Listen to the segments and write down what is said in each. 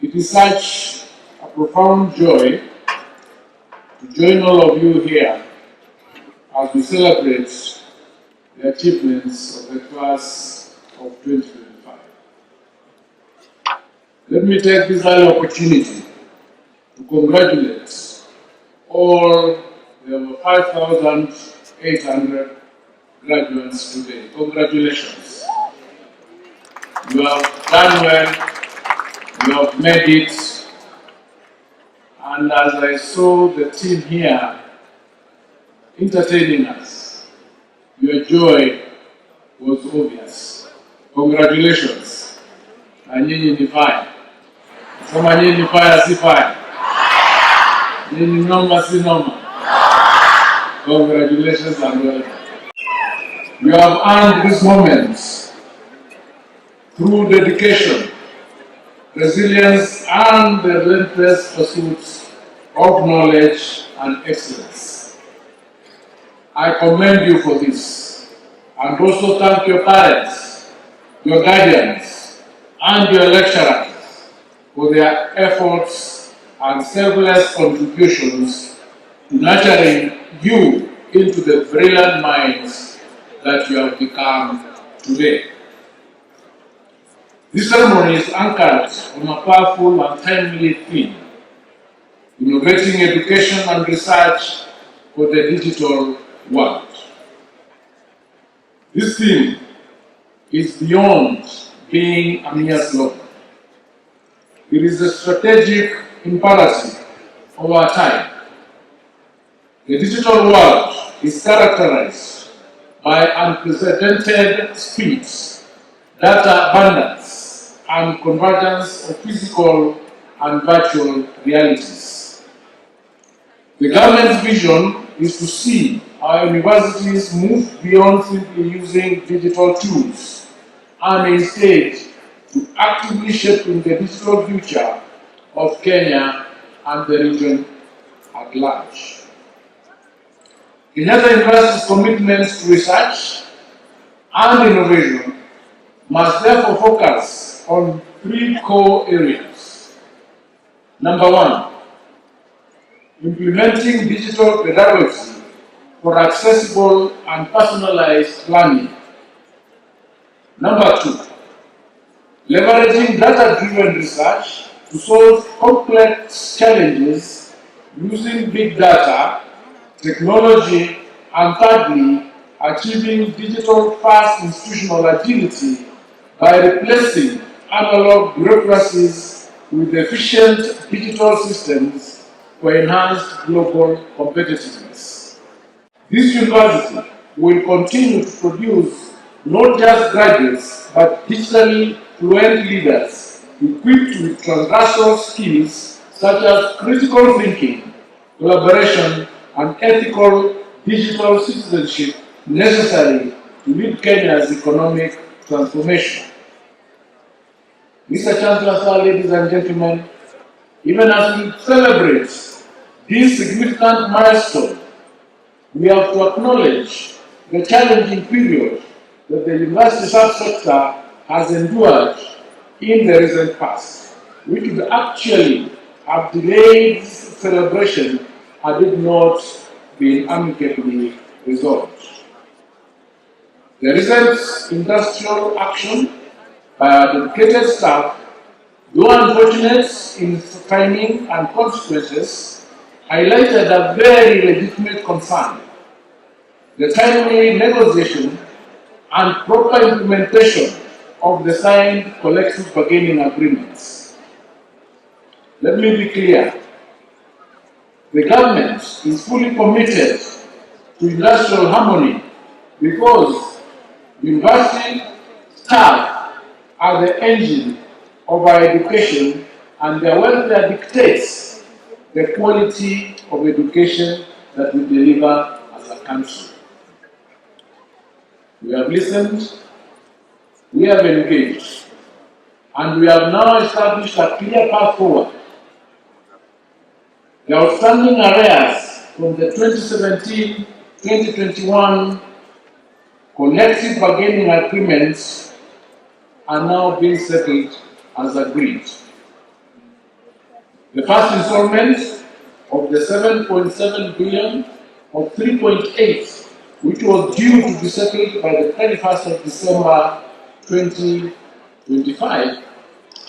It is such a profound joy to join all of you here as we celebrate the achievements of the class of 2025. Let me take this early opportunity to congratulate all the over 5,800 graduates today. Congratulations. You have done well, you have made it, and as I saw the team here entertaining us, your joy was obvious. Congratulations. Na nyinyi ni fire. Kama nyinyi ni fire si fire. Nyinyi noma si noma. Congratulations and welcome. You have earned these moments through dedication, resilience, and the relentless pursuit of knowledge and excellence. I commend you for this, and also thank your parents, your guardians, and your lecturers for their efforts and selfless contributions to nurturing you into the brilliant minds that you have become today. This ceremony is anchored on a powerful and timely theme: innovating education and research for the digital world. This theme is beyond being a mere slogan. It is a strategic imperative of our time. The digital world is characterized by unprecedented speeds, data abundance, and convergence of physical and virtual realities. The government's vision is to see our universities move beyond simply using digital tools and instead to actively shaping the digital future of Kenya and the region at large. Kenyatta University's commitments to research and innovation must therefore focus on three core areas. Number one, implementing digital pedagogy for accessible and personalized learning. Number two, leveraging data-driven research to solve complex challenges using big data, technology, and thirdly, achieving digital-first institutional agility by replacing analog bureaucracies with efficient digital systems for enhanced global competitiveness. This university will continue to produce not just graduates, but digitally fluent leaders equipped with transversal skills such as critical thinking, collaboration, and ethical digital citizenship necessary to lead Kenya's economic transformation. Mr. Chancellor, sir, ladies and gentlemen, even as we celebrate this significant milestone, we have to acknowledge the challenging period that the university subsector has endured in the recent past, which would actually have delayed celebration had it not been amicably resolved. The recent industrial action by our dedicated staff, though unfortunate in its timing and consequences, highlighted a very legitimate concern: the timely negotiation and proper implementation of the signed collective bargaining agreements. Let me be clear. The government is fully committed to industrial harmony because university staff are the engine of our education, and their welfare dictates the quality of education that we deliver as a country. We have listened, we have engaged, and we have now established a clear path forward. The outstanding arrears from the 2017-2021 collective bargaining agreements are now being settled as agreed. The first installment of the 7.7 billion of 3.8, which was due to be settled by the 31st of December 2025,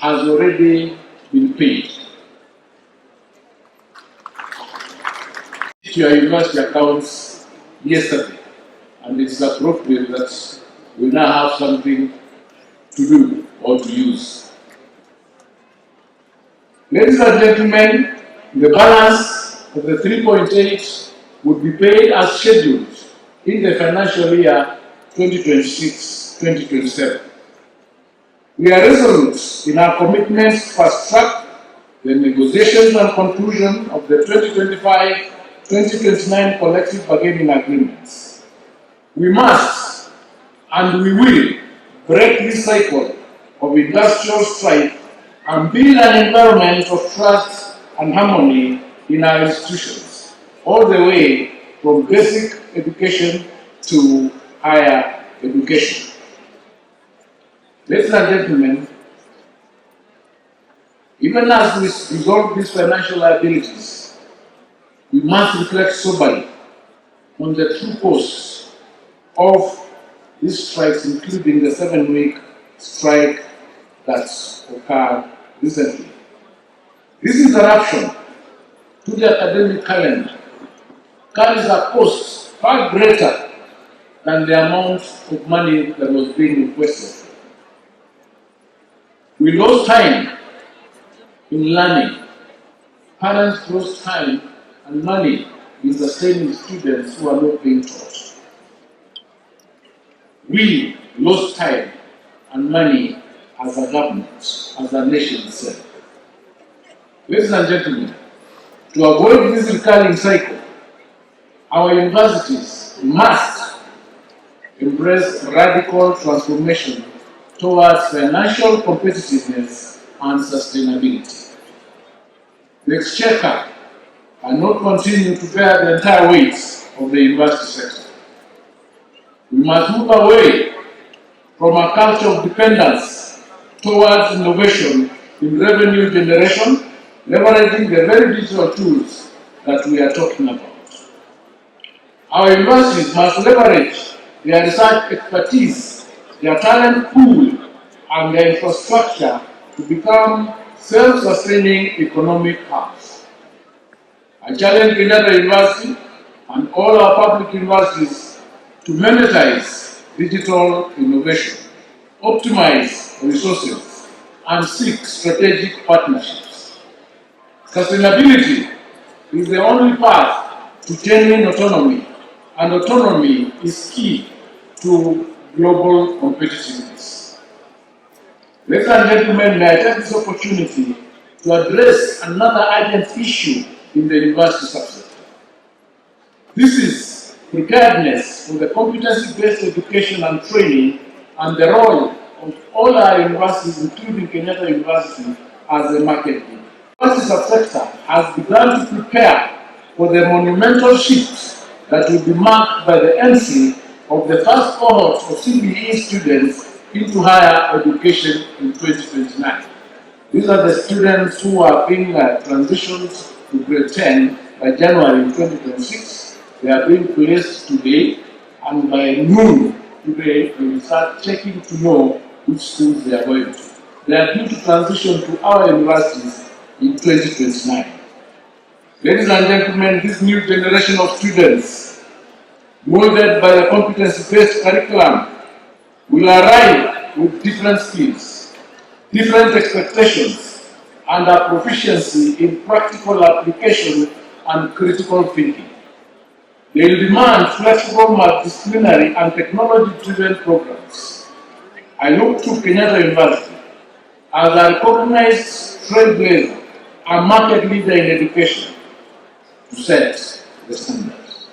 has already been paid to your university accounts yesterday, and it's appropriate that we now have something to do or to use. Ladies and gentlemen, the balance of the 3.8 would be paid as scheduled in the financial year 2026-2027. We are resolute in our commitment to fast-track the negotiations and conclusion of the 2025-2029 collective bargaining agreements. We must and we will break this cycle of industrial strife and build an environment of trust and harmony in our institutions, all the way from basic education to higher education. Ladies and gentlemen, even as we resolve these financial liabilities, we must reflect soberly on the true costs of these strikes, including the 7-week strike that occurred recently. This interruption to the academic calendar carries a cost far greater than the amount of money that was being requested. We lost time in learning. Parents lost time and money in sustaining students who are not being taught. We lost time and money as a government, as a nation itself. Ladies and gentlemen, to avoid this recurring cycle, our universities must embrace radical transformation towards financial competitiveness and sustainability. The exchequer cannot continue to bear the entire weight of the university sector. We must move away from a culture of dependence towards innovation in revenue generation, leveraging the very digital tools that we are talking about. Our universities must leverage their research expertise, their talent pool, and their infrastructure to become self-sustaining economic hubs. I challenge Kenyatta University and all our public universities to monetize digital innovation, optimize resources, and seek strategic partnerships. Sustainability is the only path to genuine autonomy, and autonomy is key to global competitiveness. Ladies and gentlemen, may I take this opportunity to address another urgent issue in the university subsector. This is preparedness for the competency-based education and training and the role of all our universities, including Kenyatta University, as a market leader. The university subsector has begun to prepare for the monumental shifts that will be marked by the entry of the first cohort of CBA students into higher education in 2029. These are the students who are being transitioned to grade 10 by January 2026. They are being placed today, and by noon today, we will start checking to know which schools they are going to. They are due to transition to our universities in 2029. Ladies and gentlemen, this new generation of students, molded by the competency-based curriculum, will arrive with different skills, different expectations, and a proficiency in practical application and critical thinking. They will demand flexible, multidisciplinary, and technology-driven programs. I look to Kenyatta University as a recognized trailblazer and market leader in education to set the standards.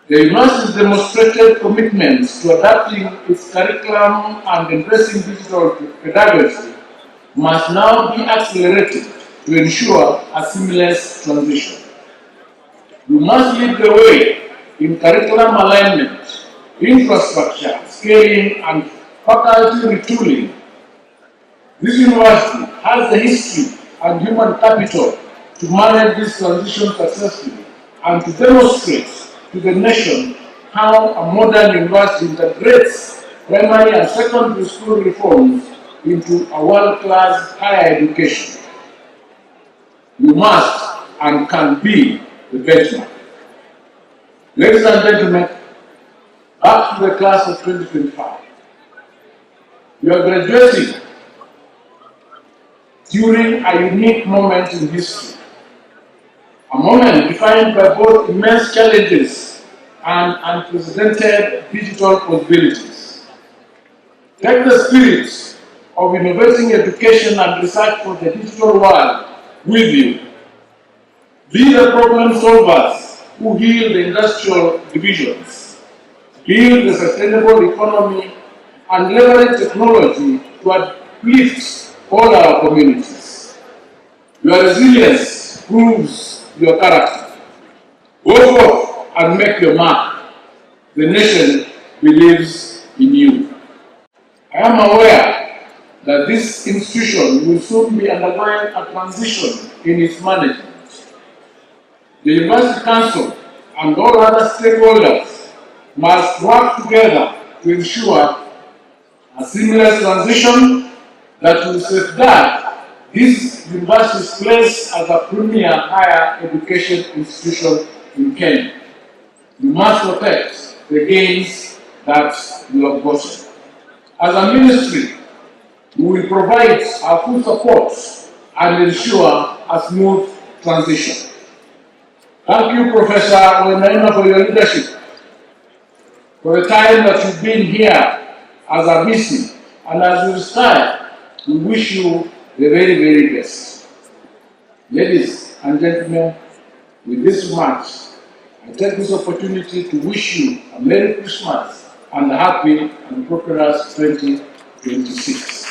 The university's demonstrated commitments to adapting its curriculum and embracing digital pedagogy must now be accelerated to ensure a seamless transition. We must lead the way in curriculum alignment, infrastructure, scaling, and faculty retooling. This university has the history and human capital to manage this transition successfully and to demonstrate to the nation how a modern university integrates primary and secondary school reforms into a world-class higher education. You must and can be the benchmark. Ladies and gentlemen, back to the class of 2025. You are graduating during a unique moment in history, a moment defined by both immense challenges and unprecedented digital possibilities. Take the spirit of innovating education and research for the digital world with you. Be the problem solvers who heal the industrial divisions, build the sustainable economy, and leverage technology to uplift all our communities. Your resilience proves your character. Go forth and make your mark. The nation believes in you. I am aware that this institution will soon be undergoing a transition in its management. The University Council and all other stakeholders must work together to ensure a seamless transition that will safeguard this university's place as a premier higher education institution in Kenya. You must protect the gains that you have gotten. As a ministry, we will provide our full support and ensure a smooth transition. Thank you, Professor Wenaina, for your leadership, for the time that you've been here as a VC, and as you retire, we wish you the very, very best. Ladies and gentlemen, with this remarks, I take this opportunity to wish you a Merry Christmas and a happy and prosperous 2026.